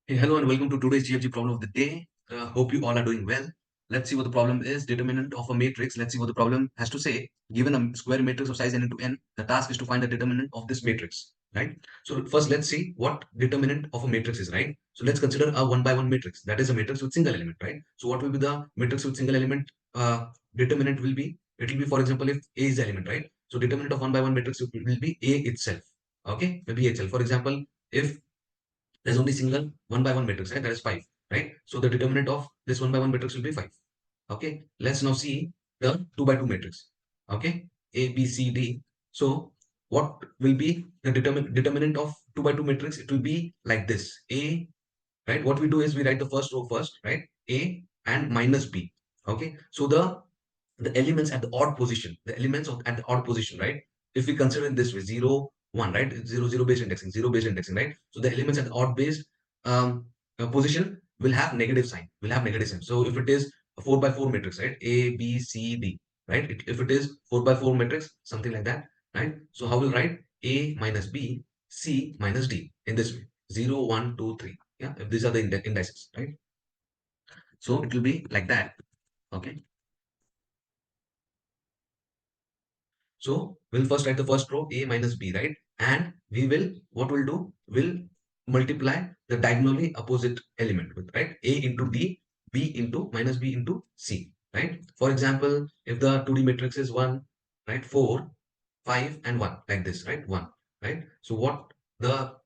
Hey, hello and welcome to today's GFG problem of the day. Hope you all are doing well. Let's see what the problem is. Determinant of a matrix. Let's see what the problem has to say. Given a square matrix of size n into n, the task is to find the determinant of this matrix, right? So first, let's see what determinant of a matrix is, right? So let's consider a one by one matrix. That is a matrix with single element, right? So what will be the matrix with single element determinant will be? It will be, for example, if A is the element, right? So determinant of one by one matrix will be A itself. Okay, maybe A itself. For example, if there's only single one by one matrix, right? That is 5, right? So the determinant of this one by one matrix will be 5. Okay. Let's now see the 2 by 2 matrix. Okay. A, B, C, D. So what will be the determinant of 2 by 2 matrix? It will be like this. A, right? What we do is we write the first row first, right? A and minus B. Okay. So the elements at the odd position, the elements at the odd position, right? If we consider it this way, 0, 1, right? 0, 0 based indexing, 0 based indexing, right? So the elements at the odd based position will have negative sign, will have negative sign. So if it is a 4 by 4 matrix, right? A, B, C, D, right? If it is 4 by 4 matrix, something like that, right? So how will write A minus B, C minus D in this way? 0, 1, 2, 3. Yeah, if these are the indices, right? So it will be like that. Okay. So we'll first write the first row A minus B, right? And we will, what we'll do, we'll multiply the diagonally opposite element with, right? A into D, B into minus B into C, right? For example, if the 2D matrix is 1, right? 4, 5 and 1 like this, right? 1, right? So what the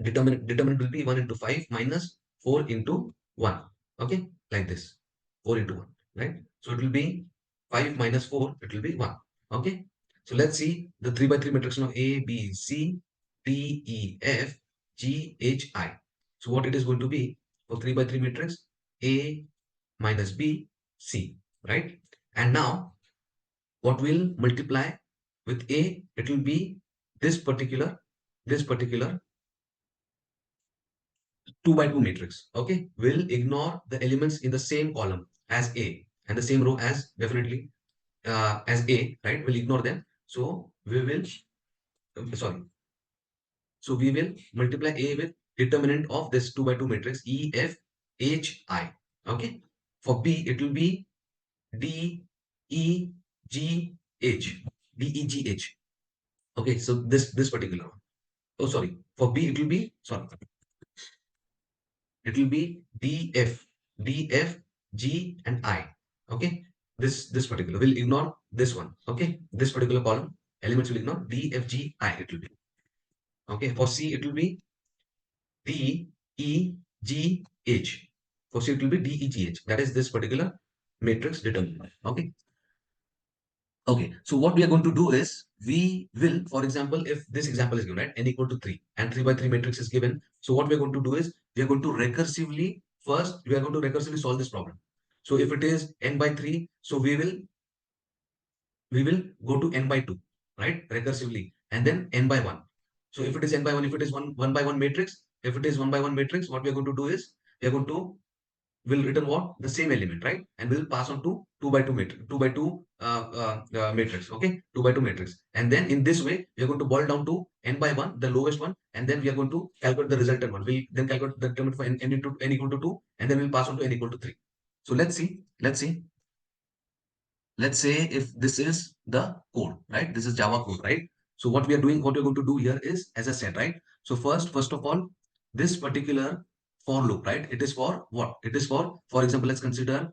determinant will be 1 into 5 minus 4 into 1, okay? Like this, 4 into 1, right? So it will be 5 minus 4, it will be 1, okay? So let's see the 3 by 3 matrix of A, B, C, D, E, F, G, H, I. So what it is going to be for 3 by 3 matrix? A minus B, C, right? And now what will multiply with A? It will be this particular 2 by 2 matrix. Okay, we'll ignore the elements in the same column as A and the same row as definitely as A, right? We'll ignore them. So we will, sorry. So we will multiply A with determinant of this 2 by 2 matrix E, F, H, I. Okay. For B, it will be D, E, G, H. D, E, G, H. Okay. So this particular one. Oh, sorry. For B, it will be, sorry. It will be DF, DF, G, and I. Okay. This particular. We'll ignore this one. Okay. This particular column. Elements will ignore D, F, G, I. It will be. Okay. For C, it will be D, E, G, H. For C, it will be D, E, G, H. That is this particular matrix determinant. Okay. Okay, so what we are going to do is we will, for example, if this example is given, right, n equal to 3 and 3 by 3 matrix is given. So what we are going to do is we are going to recursively, first, we are going to recursively solve this problem. So if it is n by 3, so we will go to n by 2, right, recursively, and then n by 1. So if it is n by 1, if it is 1 by 1 matrix, if it is 1 by 1 matrix, what we are going to do is we are going to will return what? The same element, right? And we'll pass on to 2 by 2 matrix, 2 by 2 matrix, okay? 2 by 2 matrix. And then in this way, we are going to boil down to n by 1, the lowest one, and then we are going to calculate the resultant one. We'll then calculate the determinant for n into n equal to 2, and then we'll pass on to n equal to 3. So let's say if this is the code, right? This is Java code, right? So what we are doing, what we're going to do here is, as I said, right? So first of all, this particular for loop, right? It is for what? It is for example, let's consider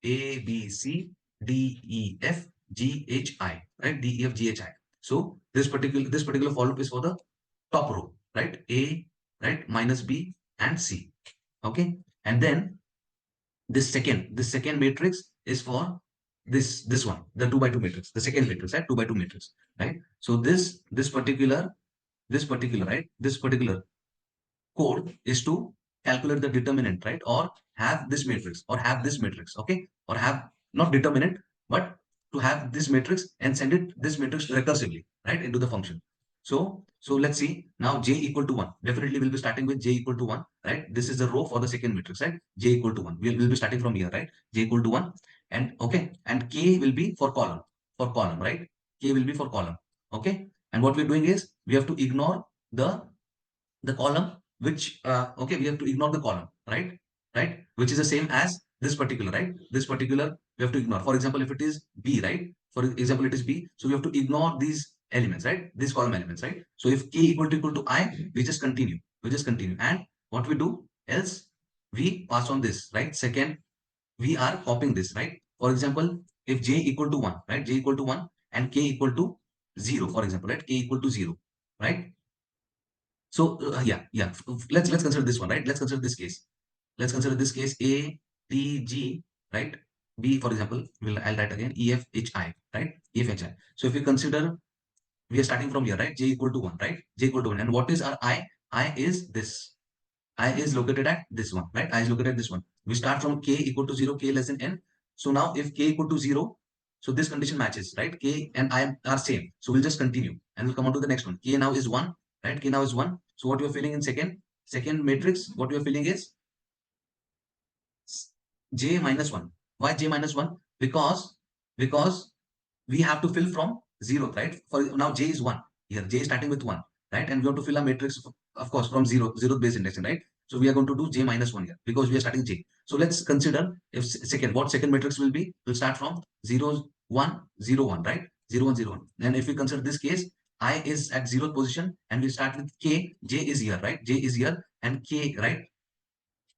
A, B, C, D, E, F, G, H, I, right? D, E, F, G, H, I. So this particular for loop is for the top row, right? A, right? Minus B and C. Okay. And then this second matrix is for this one, the 2 by 2 matrix, the second matrix, right? 2 by 2 matrix, right? So this particular right, this particular code is to calculate the determinant, right? Or have this matrix, or have this matrix, okay? Or have not determinant, but to have this matrix and send it this matrix recursively, right, into the function. So let's see now j equal to 1. Definitely we'll be starting with j equal to 1, right? This is the row for the second matrix, right? J equal to 1. We'll be starting from here, right? J equal to 1. And okay, and k will be for column, right? K will be for column, okay? And what we're doing is we have to ignore the column which okay, we have to ignore the column, right, which is the same as this particular, right, this particular we have to ignore. For example, if it is b, right, for example it is b, so we have to ignore these elements, right, these column elements, right. So if k equal to I, we just continue and what we do else, we pass on this, right. Second, we are copying this, right. For example, if j equal to 1, right, j equal to 1 and k equal to 0, for example, right, k equal to 0, right. So yeah. Let's consider this one, right? Let's consider this case. Let's consider this case A, T, G, right? B, for example, I'll write again E, F, H, I, right? E, F, H, I. So if we consider, we are starting from here, right? J equal to 1, right? J equal to 1. And what is our I? I is this. I is located at this one, right? I is located at this one. We start from k equal to 0, k less than n. So now if k equal to 0, so this condition matches, right? K and I are same. So we'll just continue and we'll come on to the next one. K now is 1, right? K now is 1. So what you're filling in second matrix, what you're filling is j minus 1. Why j minus 1? Because we have to fill from 0, right? For now j is 1. Here j is starting with 1, right? And we have to fill a matrix, of course, from 0 base indexing, right? So we are going to do j minus 1 here because we are starting j. So let's consider if what second matrix will be. We'll start from 0, 1, 0, 1, right? 0, 1, 0, 1. And if we consider this case, I is at 0th position and we start with k, j is here, right? J is here and k, right?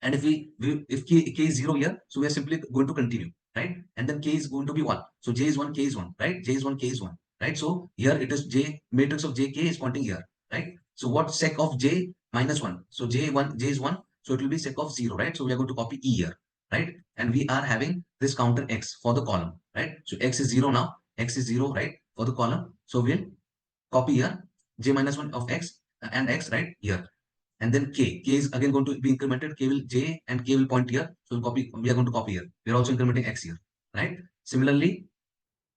And if if k is 0 here, so we are simply going to continue, right? And then k is going to be 1. So j is 1, k is 1, right? J is 1, k is 1, right? So here it is j, matrix of jk is pointing here, right? So what sec of j minus 1? So j is 1, so it will be sec of 0, right? So we are going to copy e here, right? And we are having this counter x for the column, right? So x is 0 now, x is 0, right? For the column. So we'll copy here j minus 1 of x and x, right? Here, and then k is again going to be incremented, k will j and k will point here, so we'll copy, we are going to copy here, we are also incrementing x here, right? Similarly,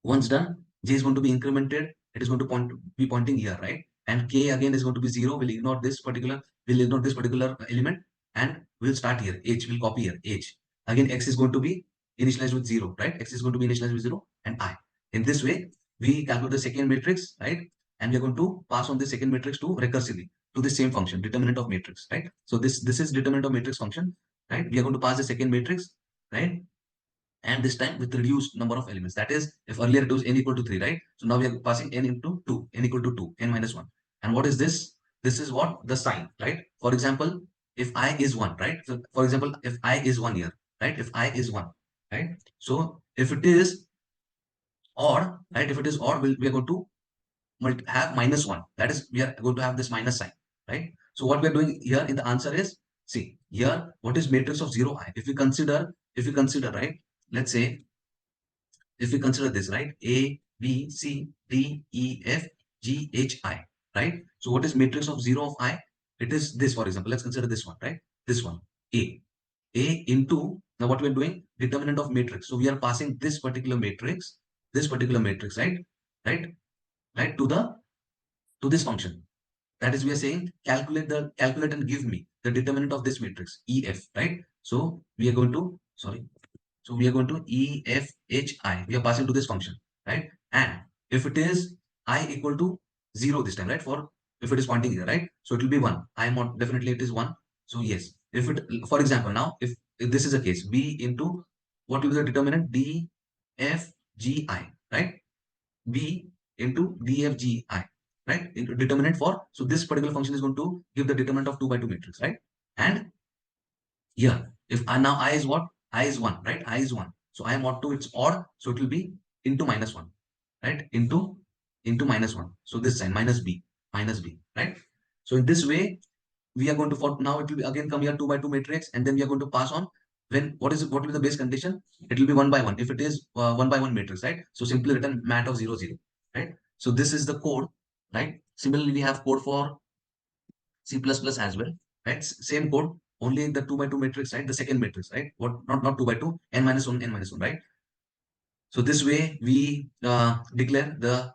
once done, j is going to be incremented, it is going to be pointing here, right? And k again is going to be 0, we'll ignore this particular element, and we'll start here, h will copy here, h again, x is going to be initialized with 0, right? X is going to be initialized with 0 and I. In this way, we calculate the second matrix, right? And we are going to pass on the second matrix to recursively to the same function, determinant of matrix, right? So this is determinant of matrix function, right? We are going to pass the second matrix, right? And this time with reduced number of elements. That is, if earlier it was n equal to 3, right? So now we are passing n into 2, n equal to 2, n minus 1. And what is this? This is what? The sign, right? For example, if I is 1, right? So for example, if I is 1 here, right? If I is 1, right? So if it is odd, right? If it is odd, we are going to have minus 1. That is, we are going to have this minus sign, right? So what we are doing here in the answer is, see, here, what is matrix of 0, I? If we consider, right? Let's say, if we consider this, right? A, B, C, D, E, F, G, H, I, right? So what is matrix of 0 of I? It is this, for example. Let's consider this one, right? This one, A. A into, now what we're doing, determinant of matrix. So we are passing this particular matrix, right? Right? Right? To this function. That is, we are saying calculate and give me the determinant of this matrix, EF, right? So we are going to, sorry, so we are going to EFHI. We are passing to this function, right? And if it is I equal to 0 this time, right? For if it is pointing here, right? So it will be 1. I am on, definitely it is 1. So yes, if it, for example, now if this is a case, B into what will be the determinant? DFGI, right? B into DFGI, right? Into determinant for, so this particular function is going to give the determinant of 2 by 2 matrix, right? And here, if now I is what? I is 1, right? I is 1. So I am odd 2, it's odd. So it will be into minus 1, right? Into minus 1. So this sign, minus B, right? So in this way, we are going to, for now, it will be again come here 2 by 2 matrix, and then we are going to pass on when, what is it, what will be the base condition? It will be 1 by 1. If it is 1 by 1 matrix, right? So simply written mat of 0, 0, right? So this is the code, right? Similarly, we have code for C++ as well, right? Same code, only the 2 by 2 matrix, right? The second matrix, right? What, not 2 by 2, n minus 1, n minus 1, right? So this way we declare the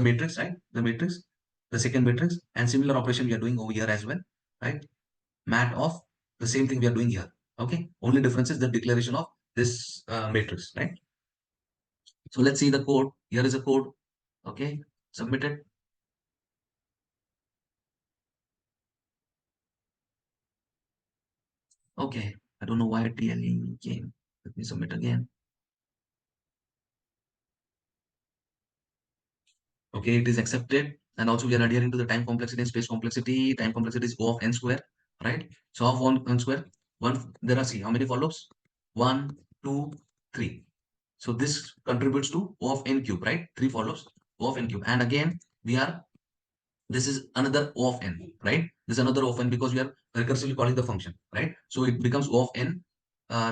matrix, right? The matrix, the second matrix, and similar operation we are doing over here as well, right? Mat of the same thing we are doing here. Okay, only difference is the declaration of this matrix, right? So let's see the code. Here is a code. Okay, submitted. Okay, I don't know why TLE came. Let me submit again. Okay, it is accepted. And also we are adhering to the time complexity and space complexity. Time complexity is O of n square, right? So of 1 square, there are, see, how many follows? One, two, three. So this contributes to O of n cube, right? 3 follows, O of n cube. And again, we are, this is another O of n, right? This is another O of n because we are recursively calling the function, right? So it becomes O of n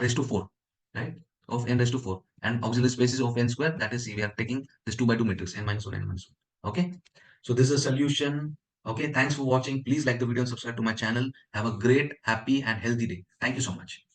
raised to 4, right? Of n raised to 4. And auxiliary space is O of n square. That is, we are taking this 2 by 2 matrix, n minus 1, n minus 1. Okay. So this is a solution. Okay. Thanks for watching. Please like the video and subscribe to my channel. Have a great, happy, and healthy day. Thank you so much.